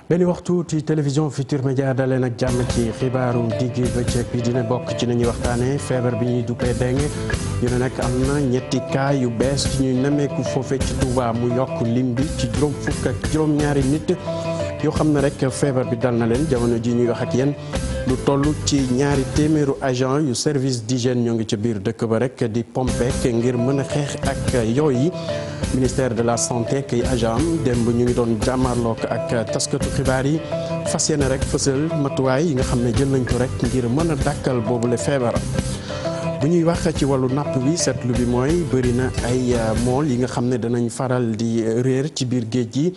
benn waxtu ci télévision Futurs Médias daleen ak jàmm ci xibaaru diggi bëccëg bi dina bokk ci nañuy waxtaane feebar bi ñuy duppee dengue ñu ne nag am na ñetti cas yu bees ci ñuy nemmeeku foofe ci Touba mu yokk lim bi ci juróom fukk ak juróom-ñaari nit yoo xam ne rek feebar bi dal na leen jamono ji ñuy wax ak yéen lu toll ci ñaari téeméeru agent yu service d'hygiène ñoo ngi ca biir dëkk ba rek di pompek ngir mën a xeex ak yooyu ministère de la santé kay agent am démb ñu ngi doon jàmmarlook ak taskatu xibaar yi fas yéene rek fësal matuwaay yi nga xam ne jël nañ ko rek ngir mën a dàkkal boobule feebar. bu ñuy wax ci wàllu napp bi seetlu bi mooy bëri na ay mool yi nga xam ne danañ faral di réer ci biir géej gi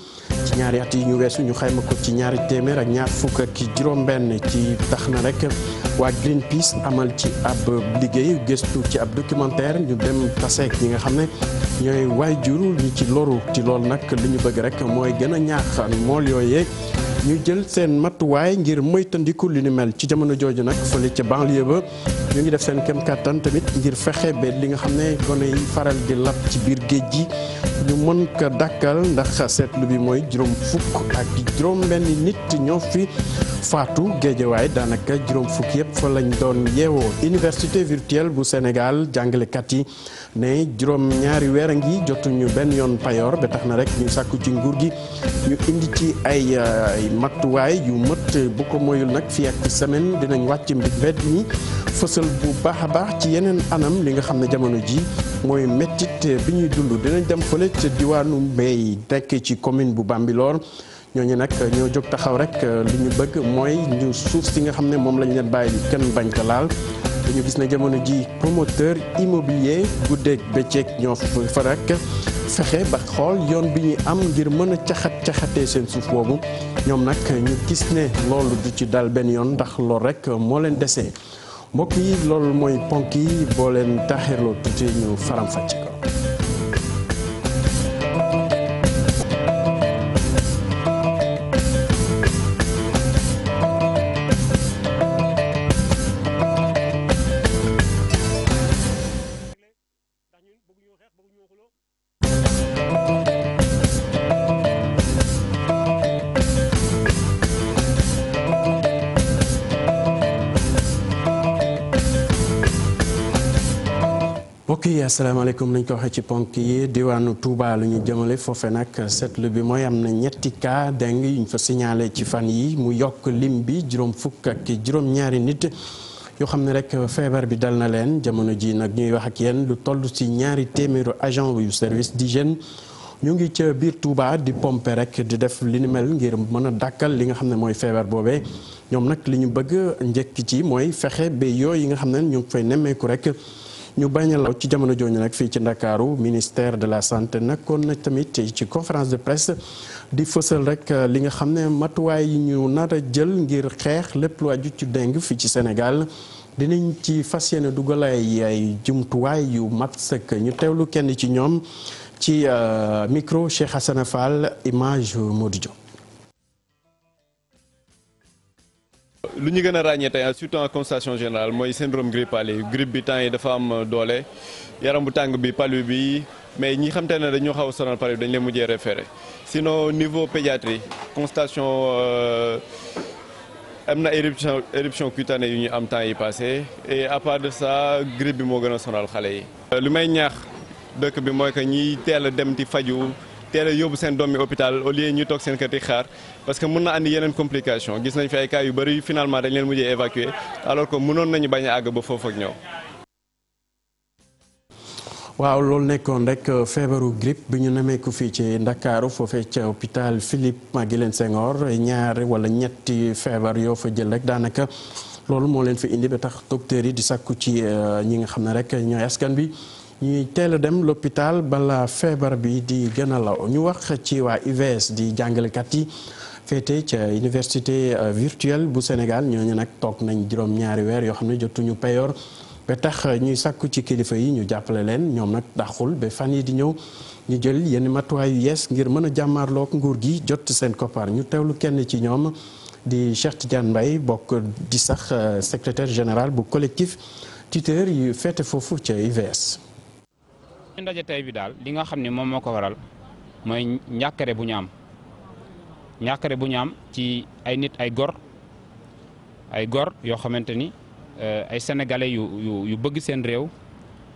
ci ñaari at yi ñu weesu ñu xayma ko ci ñaari téeméer ak ñaar fukk ak juróom-benn ci tax na rek waa Greenpeace amal ci ab liggéey gëstu ci ab documentaire ñu dem taseek ñi nga xam ne ñooy waajur ñi ci loru ci loolu nag li ñu bëgg rek mooy gën a ñaax mool yooyee ñu jël seen matuwaay ngir moytandiku li ni mel ci jamono jooju nag fële ca banlieue ba ñu ngi def seen kem kàttan tamit ngir fexe ba li nga xam ne gone yi faral di lab ci biir géej gi ñu mën ko dàkkal ndax seetlu bi mooy juróom fukk ak juróom benn nit ñoo fi faatu géejewaay daanaka juróom fukk yëpp fa lañ doon yeewoo. université virtuelle bu Sénégal jàngalekat yi ne juróom ñaari weer a ngi jotuñu benn yoon payoor ba tax na rek ñu sàkku ci nguur gi ñu indi ci ay matuwaay yu mët bu ko moyul nag fii ak semaine dinañ wàcc mbedd mi fësal bu baax a baax ci yeneen anam li nga xam ne jamono ji mooy méttit bi ñuy dund dinañ dem fële ca diwaanu Mbey nekk ci commune bu Bambilor ñooñu nag ñoo jóg taxaw rek li ñu bëgg mooy ñu suuf si nga xam ne moom lañ leen bàyyi kenn bañ ko laal dañu gis ne jamono ji promoteur immobilier guddeeg bëccëg ñoo fa rek fexe ba xool yoon bi ñuy am ngir mën a caxatee seen suuf boobu ñoom nag ñu gis ne loolu du ci dal benn yoon ndax loolu rek moo leen desee mbokk yi loolu mooy ponk yi boo leen taaxirloo tuuti ñu faram-fàcce ko. mbokk yi asalaamaaleykum nañ ko waxee ci ponk yi diwaanu Touba lu ñu jëmale foofe nag seetlu bi mooy am na ñetti cas dengue yu ñu fa signalé ci fan yi mu yokk lim bi juróom fukk ak juróom-ñaari nit yoo xam ne rek feebar bi dal na leen jamono ji nag ñuy wax ak yéen lu toll ci ñaari téeméeru agent yu service d'hygiène ñu ngi ca biir Touba di pomper rek di def li ni mel ngir mën a dàkkal li nga xam ne mooy feebar boobee ñoom nag li ñu bëgg njëkk ci mooy fexe ba yooyu yi nga xam ne ñu ngi fay nemmeeku rek ñu bañ a law ci jamono jooju nag fii ci Ndakaaru ministère de la santé nekkoon na tamit ci conférence de presse di fësal rek li nga xam ne matuwaay yi ñu nar a jël ngir xeex lépp lu aju ci dengue fii ci Sénégal dinañ ci fas yéene dugal ay jumtuwaay yu mat sëkk ñu teewlu kenn ci ñoom ci micro Cheikh Hassana Fall image Modou Diop. lu ñu gën a ràññee tey surtout en constatation générale mooy syndrome grippal yi grippe bi temps yi dafa am doole yaram bu tàng bi palu bi mais ñi xam te ne dañoo xaw a sonal palu bi dañ leen mujjee référé sinon niveau pédiatrie constatation am na éruption cutanée yu ñu am temps yi passé et à part de ça grippe bi moo gën a sonal xale yi. lu may ñaax dëkk bi mooy que ñiy teel a dem di faju teel a yóbbu seen doom yi hôpital au lieu ñu toog seen kër di xaar parce que mën na andi yeneen complication gis nañ fi ay cas yu bëri finalement dañ leen mujjee évacuer alors que mënoon nañu bañ a àgg ba foofu ak ñëw. waaw loolu nekkoon rek feebaru grippe bi ñu nemmeeku fii ci Ndakaaru foofee ca hôpital Philippe Maguilène Senghor ñaar wala ñetti feebar yoo fa jël rek daanaka loolu moo leen fi indi ba tax docteur yi di sàkku ci ñi nga xam ne rek ñooy askan bi. ñuy teel a dem l'hôpital bala feebar bi di gën a law ñu wax ci waa UVS di jàngalekat yi féete ca université virtuelle bu Sénégal ñooñu nag toog nañ juróom-ñaari weer yoo xam ne jotuñu payoor ba tax ñuy sàkku ci kilifa yi ñu jàppale leen ñoom nag daxul ba fan yi di ñëw ñu jël yenn matuwaay yu yees ngir mën a jàmmaarloog nguur gi jot seen koppar ñu teewlu kenn ci ñoom di Cheikh Tidiane Mbaye bokk di sax secrétaire général bu collectif tuteur yu féete foofu ca UVS. ndaje tey bi daal li nga xam ne moom moo ko waral mooy njàkkare bu ñu am ñàkkare bu ñu am ci ay nit ay gor yoo xamante ni ay sénégalais yu bëgg seen réew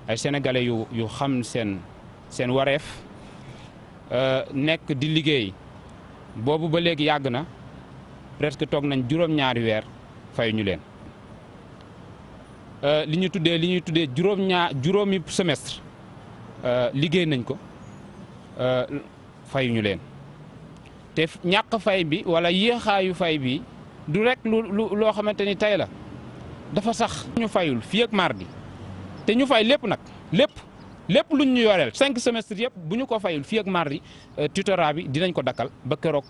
ay sénégalais yu xam seen wareef nekk di liggéey boobu ba léegi yàgg na presque toog nañ juróom-ñaari weer fayuñu leen li ñuy tuddee juróomi semestre liggéey nañ ko fayuñu leen te ñàkk fay bi wala yéexaayu fay bi du rek loo xamante ni tey la dafa sax. ñu fayul fii ak mardi te ñu fay lépp nag lépp luñ ñu yoreel 5 semestres yëpp bu ñu ko fayul fii ak mardi tutorat bi dinañ ko dakkal ba keroog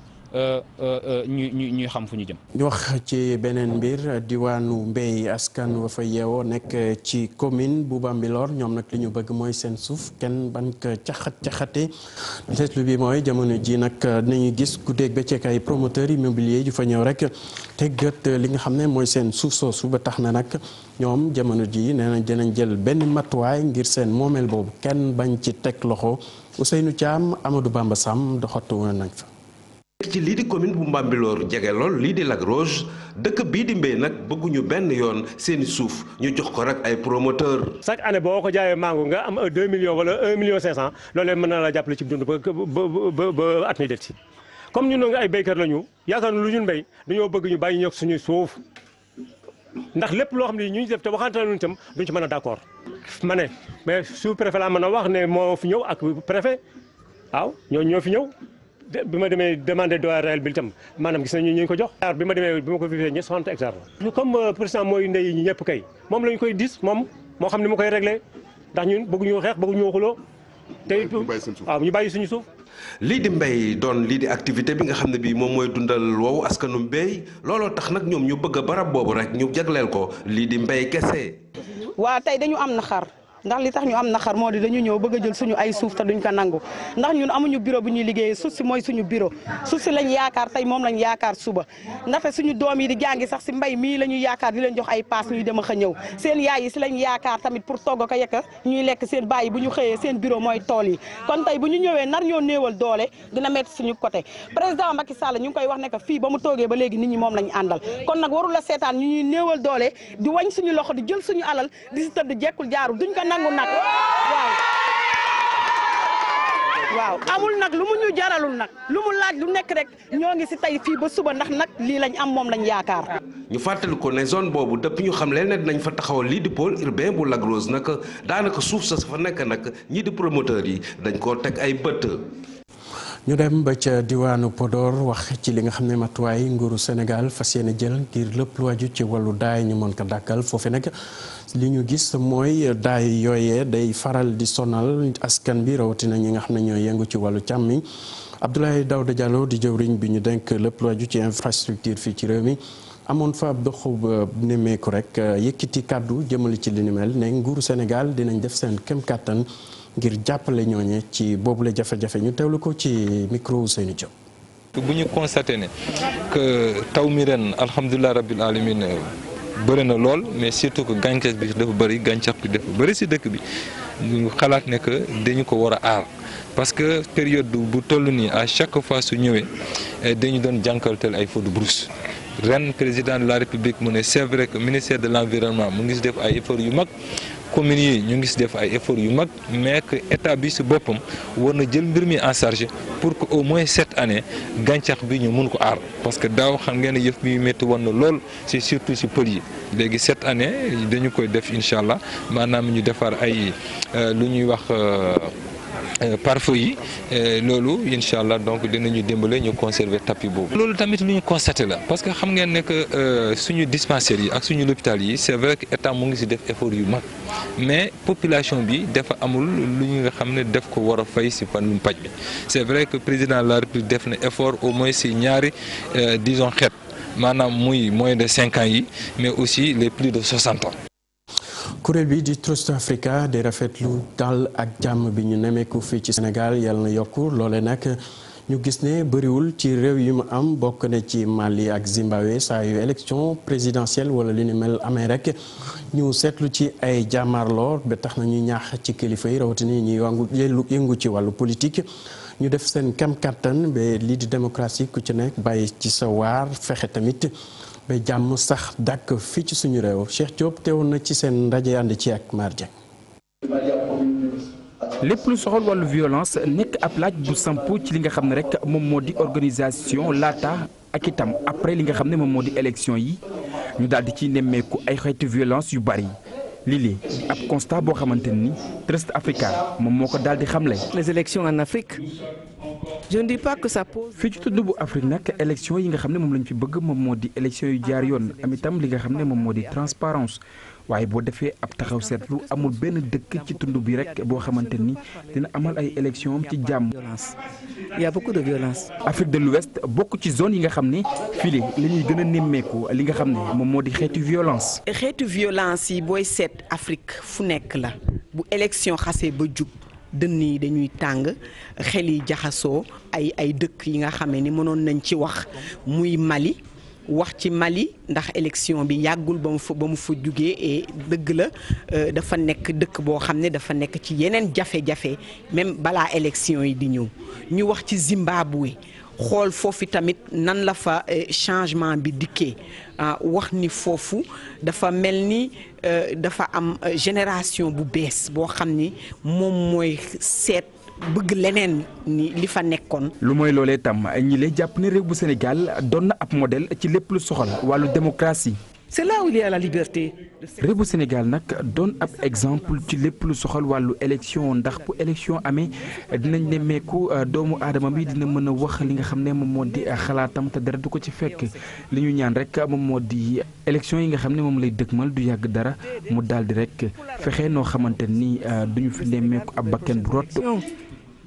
ñuy xam fu ñu jëm. ñu wax ci beneen mbir diwaanu Mbey askan wa fa yeewoo nekk ci commune bu Bambilor ñoom nag li ñu bëgg mooy seen suuf kenn bañ ko caxate seetlu bi mooy jamono ji nag dinañu gis guddeeg bëccëg ay promoteurs immobiliers yu fa ñëw rek teggat li nga xam ne mooy seen suuf soosu ba tax na nag ñoom jamono ji nee na dinañ jël benn matuwaay ngir seen moomeel boobu kenn bañ ci teg loxo Ousseynou Thiam Amadou Bamba Sam doxatu woon nañ fa. ci lii di commune bu Bambilor jege lool lii di Lac Rose dëkk bii di Mbey nag bëgguñu benn yoon seeni suuf ñu jox ko rek ay promoteur chaque année boo ko jaayee mango nga am 2 millions wala 1 million 500 loolee mën na la jàppale ci dund ba at mi det si comme ñun nga ay béykat la ñu yaakaar lu ñun mbéy dañoo bëgg ñu bàyyi ñoog suñuy suuf ndax lépp loo xam ne ñu def te waxante nañu itam duñ ci mën a d'accord ma ne mais sous-préfet laa mën a wax ne moo fi ñëw ak préfet waaw ñoo fi ñëw. bi ma demee demandé droit réel bi itam maanaam gis nañu ñu ko jox. bi ma ko vérifié 60 hectares la. comme président mooy ndey ñi ñëpp kay moom lañu koy dis moom moo xam ne mu koy réglé ndax ñun bëgguñu xeex bëgguñu xuloo te waaw ñu bàyyi suñu suuf. lii di mbéy doon lii di activité bi nga xam ne bii moom mooy dundal woowu askanu mbéy looloo tax nag ñoom ñu bëgg a barab boobu rek ñu jagleel ko lii di mbéy kese. waa tey dañu am naxar. ndax li tax ñu am naxar moo di dañu ñëw bëgg a jël suñu ay suuf te duñ ko nangu ndax ñun amuñu bureau bu ñuy liggéeyee suuf si mooy suñu bureau suuf si lañ yaakaar tey moom lañ yaakaar suba ndaxte suñu doom yi di jàngi sax si mbay mii la ñuy yaakaar di leen jox ay paas ñuy dem a ñëw seen yaay yi si lañ yaakaar tamit pour togg ko yekk ñuy lekk seen baay yi bu ñu xëyee seen bureau mooy tool yi kon tey bu ñu ñëwee nar ñoo néewal doole dina metti suñu côté président Macky Sall ñu ngi koy wax ne que fii ba mu toogee ba léegi nit ñi moom lañ àndal kon nag warul la seetaan ñu ñuy néewal doole di wañ suñu loxo di jël suñu alal di si tëdd jekkul jaaru duñ ko nangu nag waaw amul nag lu mu ñu jaralul nag lu mu laaj lu nekk rek ñoo ngi si tey fii ba suba ndax nag lii lañ am moom lañ yaakaar. ñu fàttali ko ne zone boobu depuis ñu xam leen ne dinañ fa taxawal lii di pôle urbain bu Lac Rose nag daanaka suuf sa fa nekk nag ñii di promoteurs yi dañ koo teg ay bët. ñu dem ba ca diwaanu Podor wax ci li nga xam ne matuwaay nguuru Sénégal fas yéene jël ngir lépp lu waju ci wàllu daay ñu mën ko dàkkal foofu nag li ñu gis mooy daay yooyee day faral di sonal askan bi rawatina ñi nga xam ne ñoo yëngu ci wàllu càmm mi Abdoulaye Daouda Diallo di jëwriñ bi ñu denk lépp lu waju ci infrastructure fii ci réew mi amoon fa ab doxub nemmeeku rek yëkkati kàddu jëmale ci li ni mel ne nguuru Sénégal dinañ def seen kem kàttan ngir jàppale ñooñe ci boobule jafe-jafe ñu teewlu ko ci micro Ousseynou Diop. bu ñu constaté ne que taw mi ren alhamdulilah rabbil alamin bëri na lool mais surtout que gàncax bi dafa bëri gàncax bi dafa bëri si dëkk bi ñu xalaat ne que dañu ko war a aar parce que période bu toll nii à chaque fois su ñëwee dañu doon jànkalteel ay feux de brousse ren président de la république mu ne c'est vrai que ministère de l'environnement mu ngi si def ay efforts yu mag. communes yi ñu ngi si def ay efforts yu mag mais que état bi si boppam war na jël mbir mi en charge pour que au moins cette année gàncax bi ñu mun ko aar parce que daaw xam ngeen ne yëf mi métti woon na lool c'est surtout si pël yi léegi cette année dañu koy def incha allah maanaam ñu defar ay lu ñuy wax pare-feu yi loolu incha allah donc dinañu dimbale ñu conserver tapis boobu. loolu tamit lu ñu constaté la parce que xam ngeen ne que suñu dispensaires yi ak suñu l'hôpital yi c'est vrai que état mu ngi si def effort yu mag mais population bi dafa amul lu ñu nga xam ne def ko war a fay si wàllum paj bi c'est vrai que président de la République def na effort au moins si ñaari disons xeet maanaam muy moins de 5 ans yi mais aussi les plus de 60 ans. kuréel bi di Trust Africa di rafetlu dal ak jàmm bi ñu nemeeku fii ci Sénégal yàlla na yokku loole nag ñu gis ne bëriwul ci réew yi mu am bokk na ci Mali ak Zimbabwe saa yu élection présidentielle wala li ni mel amee rek ñu seetlu ci ay jàmmaarloo ba tax na ñuy ñaax ci kilifa yi rawatina ñuy yëngu ci wàllu politique ñu def seen kam kattan ba lii di démocratie ku ci nekk bàyyi ci sa waar fexe tamit ba jàmm sax dàkk fii ci suñu réew Cheikh Diop teewoon na ci seen ndaje ànd ci ak Mar Dieng. lépp lu soxal wàllu violence nekk ab laaj bu samp ci li nga xam ne rek moom moo di organisation laata ak itam après li nga xam ne moom moo di élection yi ñu daal di ci nemmeeku ay xeetu violence yu bari lii di ab constat boo xamante ni Trust Africa moom moo ko daal di xamle. les élections en Afrique je ne dis pas que ça pose. fii ci tudd bu Afrique nag élection yi nga xam ne moom lañ fi bëgg moom moo di élection yu jaar yoon am itam li nga xam ne moom moo di transparence waaye boo defee ab taxaw seetlu amul benn dëkk ci tund bi rek boo xamante ni dina amal ay élection ci jàmm. il y a beaucoup de violence. Afrique de l'Ouest bokk ci zone yi nga xam ne fii la ñuy gën a nemmeeku li nga xam ne moom moo di xeetu violence. xeetu violence yi booy seet Afrique fu nekk la bu élection xasee ba jub dënn yi dañuy tàng xel yi jaxasoo ay dëkk yi nga xamee ni mënoon nañ ci wax muy Mali. wax ci Mali ndax élection bi yàggul ba mu fa jugee et dëgg la dafa nekk dëkk boo xam ne dafa nekk ci yeneen jafe-jafe même balaa élection yi di ñëw ñu wax ci Zimbabwe xool foofu tamit nan la fa changement bi dikkee wax ni foofu dafa mel ni dafa am génération bu bees boo xam ni moom mooy seet bëgg leneen ni li fa nekkoon. lu mooy loolee tam ñi lay jàpp ne réew bu Sénégal doon na ab modèle ci lépp lu soxal wàllu démocratie. c'est là où il y a la liberté. réew bu Sénégal nag doon ab exemple ci lépp lu soxal wàllu élection ndax bu élection amee dinañ nemmeeku doomu aadama bi dina mën a wax li nga xam ne moom moo di xalaatam te dara du ko ci fekk li ñu ñaan rek moom moo di élection yi nga xam ne moom lay dëgmal du yàgg dara mu daal di rek fexe noo xamante ni duñu fi nemmeeku ab bakken bu rot.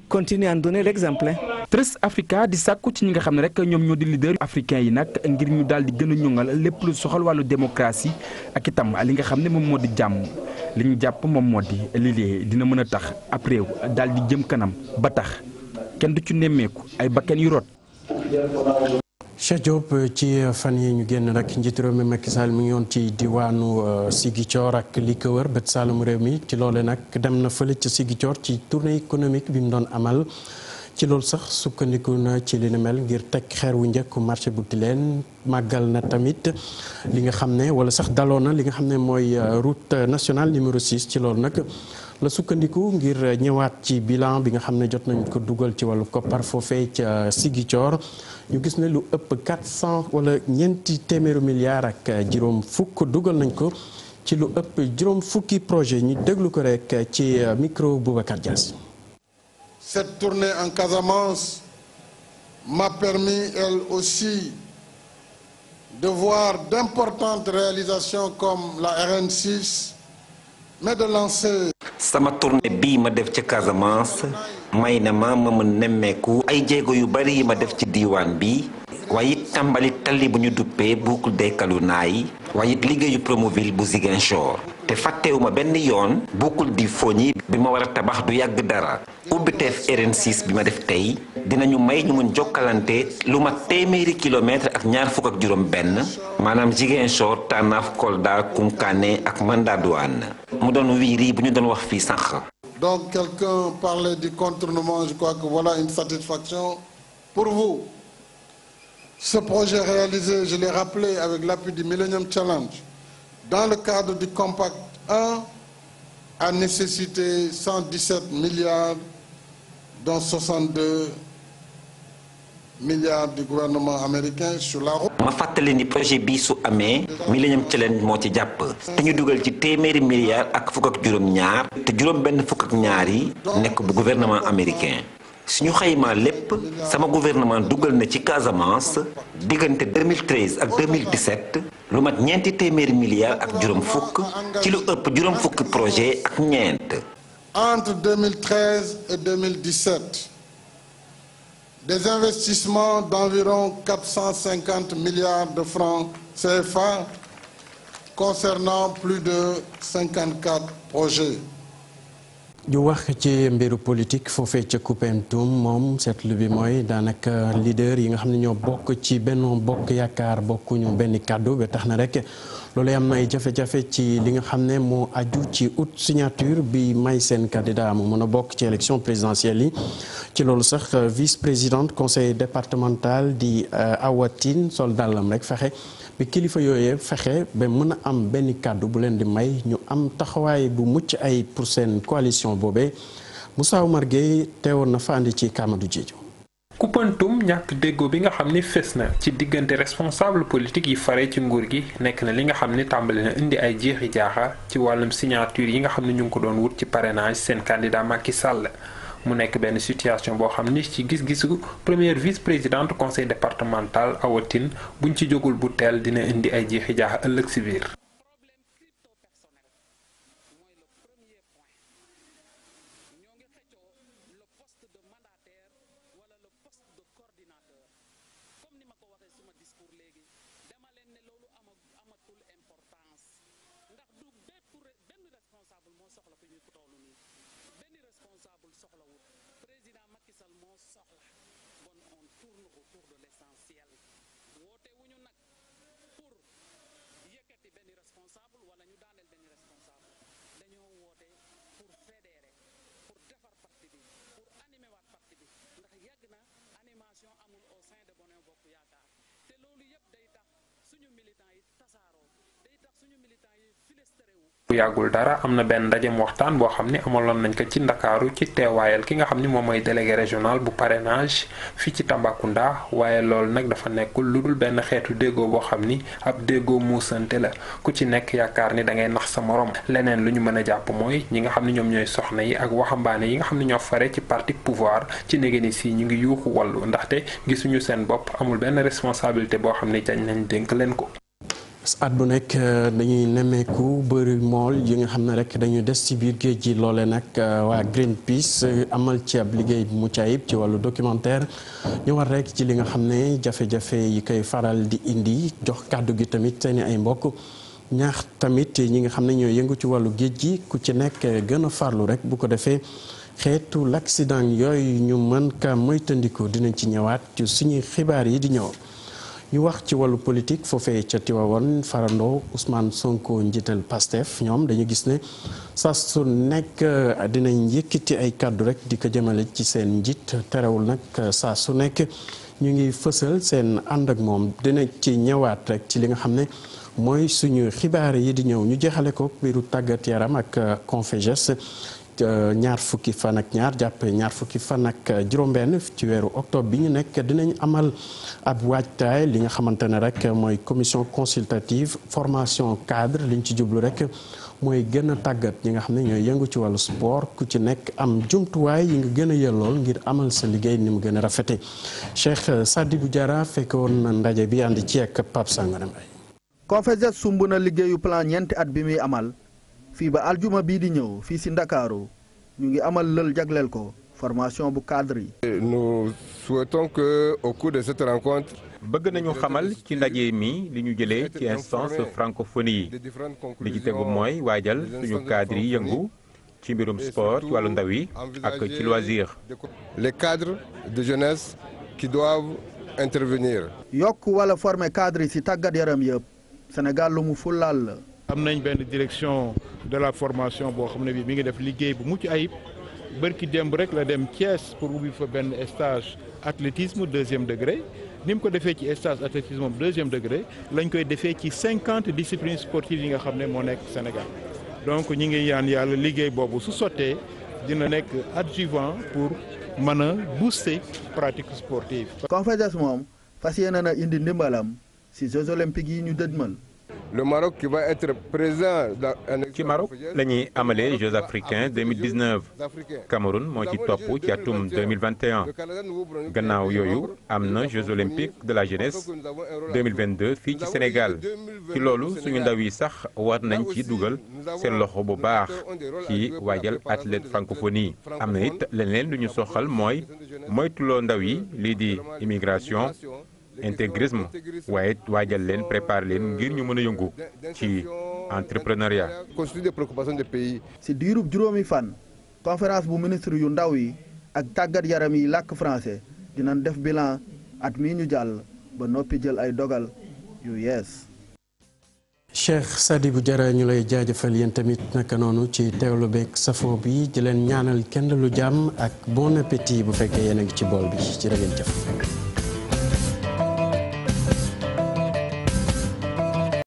continuer à donner l'exemple. Trust Africa di sàkku ci ñi nga xam ne rek ñoom ñoo di leader africain yi nag ngir ñu daal di gën a ñoŋal lépp lu soxal wàllu démocratie ak itam li nga xam ne moom moo di jàmm li ñu jàpp moom moo di lii dina mën a tax ab réew daal di jëm kanam ba tax kenn du ci nemmeeku ay bakken yu rot. Cheikh Diop ci fan yi ñu génn nag njiitu réew mi Macky Sall mi ngi yoon ci diwaanu Ziguinchor ak li ko wër bët saalum réew mi ci loole nag dem na fële ci Ziguinchor ci tournée économique bi mu doon amal ci loolu sax sukkandiku na ci li ni mel ngir teg xeer wu njëkk marché bu Tilène màggal na tamit li nga xam ne wala sax daloo na li nga xam ne mooy route nationale numéro 6 ci loolu nag la sukkandiku ngir ñëwaat ci bilan bi nga xam ne jot nañu ko dugal ci wàllu koppar foofee ca Ziguinchor ñu gis ne lu ëpp 400 wala ñeenti téeméeru milliards ak juróom fukk dugal nañ ko ci lu ëpp juróom fukki projet ñu déglu ko rek ci micro Boubacar Dias. Cette tournée en Casamance m'a permis elle aussi de voir d'importantes réalisations comme la RN6 mais de lancer. sama tournée bii ma def ci Casamance may na ma mën nemmeeku ay jéego yu bari yi ma def ci diiwaan bi waaye it tàmbali tali bu ñu duppee boucle des Kalounaay waaye it liggéeyu Promoville bu Ziguinchor te fàttewuma benn yoon boucle du Fogny bi ma war a tabax du yàgg dara ubbiteef RN6 bi ma def tey dinañu may ñu mën jokkalante lu mat téeméeri kilomètre ak ñaar fukk ak juróom benn maanaam Ziguinchor Tanaf Kolda Koungkané ak Mandadouane mu doon wiiri bu ñu doon wax fii sànq. Donc quelqu'un parlait du contournement, je crois que voilà une satisfaction pour vous. Ce projet réalisé, je l'ai rappelé avec l'appui du Millennium Challenge, dans le cadre du Compact 1, a nécessité 117 milliards, dont 62 milliards du gouvernement américain sur la route. ma fàttali ni projet bii su amee Millennium Challenge moo ci jàpp te ñu dugal ci téeméeri milliards ak fukk ak juróom-ñaar te juróom-benn fukk ak ñaar yi nekk bu gouvernement américain. suñu xaymaa lépp sama gouvernement dugal na ci Casamance diggante 2013 ak 2017 lu mat ñeenti téeméeri milliards ak juróom fukk ci lu ëpp juróom fukki projet ak ñeent. Entre 2013 et 2017, des investissements d'environ 450 milliards de francs CFA concernant plus de 54 projets. ñu wax ci mbiru politique foofee ca Koupentoum moom seetlu bi mooy daanaka leader yi nga xam ne ñoo bokk ci Benno Bokk Yaakaar bokkuñu benn kàddu ba tax na rek loolu am na ay jafe-jafe ci li nga xam ne moo aju ci out signature bi may seen candidat mu mën a bokk ci élection présidentielle yi. ci loolu sax vice-présidente conseil départemental di Awa Tine sol dàllam rek fexe bi kilifa yooyee fexe ba mën a am benn kàddu bu leen di may ñu am taxawaay bu mucc ay pour seen coalition boobee Moussa Oumar Gueye teewoon na fa andi ci Kamadou Diédhiou. Koupentoum ñàkk déggoo bi nga xam ni fës na ci diggante responsable politique yi fare ci nguur gi nekk na li nga xam ni tàmbali na indi ay jeexi jaaxa ci wàllum signature yi nga xam ne ñu ngi ko doon wut ci parrainage seen candidat Macky Sall. mu nekk benn situation boo xam ni ci gis-gisu première vice-présidente conseil départemental Awa Tine buñ ci jógul bu teel dina indi ay jeexi jaaxa ëllëg si biir. bu yàggul dara am na benn ndajem waxtaan boo xam ne amaloon nañ ko ci Ndakaaru ci teewaayal ki nga xam ni moom mooy délégué régional bu parrainage fii ci Tambacounda waaye loolu nag dafa nekkul lu dul benn xeetu déggoo boo xam ni ab déggoo muusante la ku ci nekk yaakaar ni da ngay nax sa morom leneen lu ñu mën a jàpp mooy ñi nga xam ne ñoom ñooy soxna yi ak waxambaane yi nga xam ne ñoo fare ci parti pouvoir ci néegéeni si ñu ngi yuuxu wallu ndaxte gisuñu seen bopp amul benn responsabilité boo xam ne jañ nañ dénk leen ko. at bu nekk dañuy nemmeeku bëri mool yi nga xam ne rek dañuy des ci biir géej gi loole nag waa Greenpeace amal ci ab liggéey bu mucc ayib ci wàllu documentaire ñu war rek ci li nga xam ne jafe-jafe yi koy faral di indi jox kàddu gi tamit seeni ay mbokk ñaax tamit ñi nga xam ne ñooy yëngu ci wàllu géej gi ku ci nekk gën a farlu rek bu ko defee xeetu l'accident yooyu ñu mën ka moytandiku dinañ ci ñëwaat ci suñuy xibaar yi di ñëw. ñu wax ci wàllu politique foofee ca Tivaouane farandoo Ousmane Sonko njiital Pastef ñoom dañu gis ne saa su nekk dinañ yëkkati ay kàddu rek di ko jëmale ci seen njiit terewul nag saa su nekk ñu ngi fësal seen ànd ak moom dina ci ñëwaat rek ci li nga xam ne mooy suñu xibaar yi di ñëw ñu jeexale ko biiru tàggat yaram ak Conféges ñaar fukki fan ak ñaar jàpp ñaar fukki fan ak juróom-benn ci weeru octobre bi ñu nekk dinañ amal ab waajtaay li nga xamante ne rek mooy commission consultative formation cadre liñ ci jublu rek mooy gën a tàggat ñi nga xam ne ñooy yëngu ci wàllu sport ku ci nekk am jumtuwaay yi nga gën a yellool ngir amal sa liggéey ni mu gën a rafete Cheikh Sadibou Diarra fekkoon na ndaje bi ànd ci ak Pape Sangane Mbaye. Conféges sumb na liggéeyu plan ñeenti at bi muy amal. fii ba aljuma bii di ñëw fii si Ndakaaru ñu ngi amal lël jagleel ko formation bu cadre yi. Nous souhaitons que au cours de cette rencontre. bëgg nañu xamal ci ndaje mi li ñu jëlee ci instance francophonie yi li ci tegu mooy waajal suñu cadre yi yëngu ci mbirum sport ci wàllu ndaw yi ak ci loisir. Les cadres de jeunesse qui doivent intervenir. yokk wala former cadre yi si tàggat yaram yëpp Sénégal lu mu fullaal la. am nañ benn direction de la formation boo xam ne bi mi ngi def liggéey bu mucc ayib bërki démb rek la dem Thiès pour ubbi fa benn stage athlétisme 2e degré ni mu ko defee ci stage athlétisme 2e degré lañ koy defee ci 50 disciplines sportives yi nga xam ne moo nekk Sénégal donc ñi ngi yaan yàlla liggéey boobu su sottee dina nekk adjuvant pour mën a booster pratique sportive. Conféges moom fas yéene na indi ndimbalam ci Jeux olympiques yi ñu dëdmal. Le Maroc qui va être présent ci Maroc la ñuy amalee Jeux africains 2019 Cameroun moo ci topp ci atum 2021 gannaaw yooyu am na Jeux olympiques de la jeunesse 2022 fii ci Sénégal ci loolu suñu ndaw yi sax war nañ ci dugal seen loxo bu baax ci waajal athlète francophonie am na it leneen lu ñu soxal mooy moytuloo ndaw yi lii di immigration. intégrisme waaye waajal leen préparer leen ngir ñu mën a yëngu ci entrepreneuriat. ci diirub juróomi fan conférence bu ministre yu ndaw yi ak tàggat yaram yi làkk français dinañ def bilan at mii ñu jàll ba noppi jël ay dogal yu yees. Cheikh Sadibou Diarra ñu lay jaajëfal yéen tamit naka noonu ci teewlu beeg safo bi di leen ñaanal kenn lu jàmm ak bon appétit bu fekkee yéen a ngi ci bool bi ci ngeen jëf.